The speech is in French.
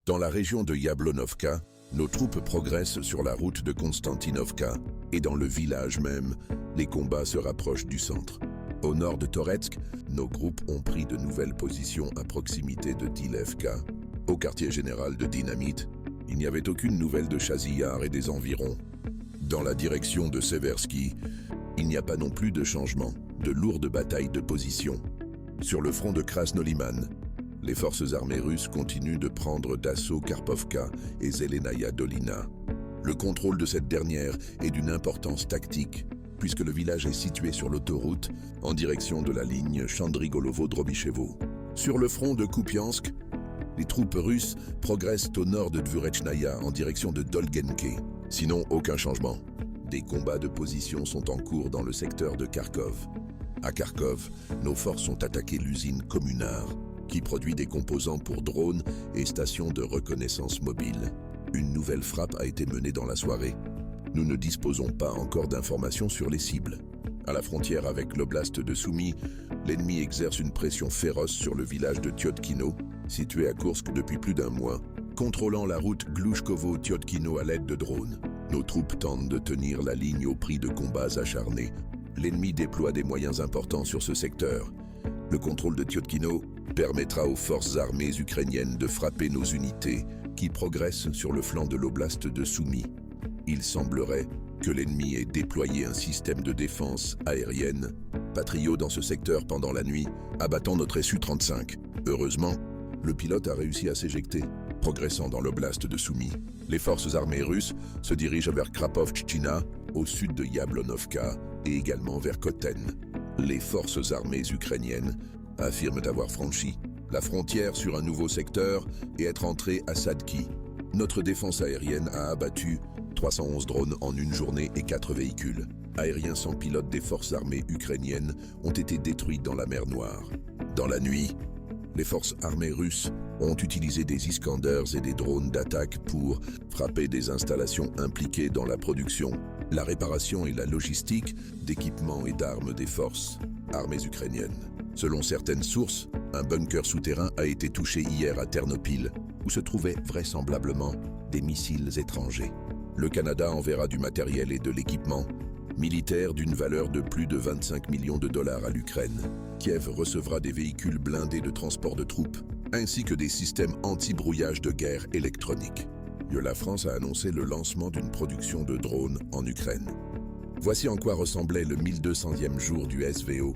Dans la région de Yablonovka, nos troupes progressent sur la route de Konstantinovka et dans le village même, les combats se rapprochent du centre. Au nord de Toretsk, nos groupes ont pris de nouvelles positions à proximité de Dilevka. Au quartier général de Dynamite, il n'y avait aucune nouvelle de Chaziyar et des environs. Dans la direction de Seversky, il n'y a pas non plus de changement, de lourdes batailles de position. Sur le front de Krasnoliman, les forces armées russes continuent de prendre d'assaut Karpovka et Zelenaya Dolina. Le contrôle de cette dernière est d'une importance tactique, puisque le village est situé sur l'autoroute en direction de la ligne Chandrigolovo-Drobichevo. Sur le front de Kupiansk, les troupes russes progressent au nord de Dvurechnaya en direction de Dolgenke. Sinon, aucun changement. Des combats de position sont en cours dans le secteur de Kharkov. À Kharkov, nos forces ont attaqué l'usine Communard, qui produit des composants pour drones et stations de reconnaissance mobile. Une nouvelle frappe a été menée dans la soirée. Nous ne disposons pas encore d'informations sur les cibles. À la frontière avec l'oblast de Soumy, l'ennemi exerce une pression féroce sur le village de Tyotkino, situé à Koursk depuis plus d'un mois, contrôlant la route Glushkovo-Tyotkino à l'aide de drones. Nos troupes tentent de tenir la ligne au prix de combats acharnés. L'ennemi déploie des moyens importants sur ce secteur. Le contrôle de Tyotkino permettra aux forces armées ukrainiennes de frapper nos unités qui progressent sur le flanc de l'oblast de Soumy. Il semblerait que l'ennemi ait déployé un système de défense aérienne Patriot dans ce secteur pendant la nuit, abattant notre Su-35. Heureusement, le pilote a réussi à s'éjecter, progressant dans l'oblast de Soumy. Les forces armées russes se dirigent vers Krapovchtchina, au sud de Yablonovka, et également vers Koten. Les forces armées ukrainiennes affirment avoir franchi la frontière sur un nouveau secteur et être entrées à Sadki. Notre défense aérienne a abattu 311 drones en une journée et 4 véhicules aériens sans pilote des forces armées ukrainiennes ont été détruits dans la mer Noire. Dans la nuit, les forces armées russes ont utilisé des Iskanders et des drones d'attaque pour frapper des installations impliquées dans la production, la réparation et la logistique d'équipements et d'armes des forces armées ukrainiennes. Selon certaines sources, un bunker souterrain a été touché hier à Ternopil, où se trouvaient vraisemblablement des missiles étrangers. Le Canada enverra du matériel et de l'équipement militaire d'une valeur de plus de 25 millions de dollars à l'Ukraine. Kiev recevra des véhicules blindés de transport de troupes, ainsi que des systèmes anti-brouillage de guerre électronique. La France a annoncé le lancement d'une production de drones en Ukraine. Voici en quoi ressemblait le 1200e jour du SVO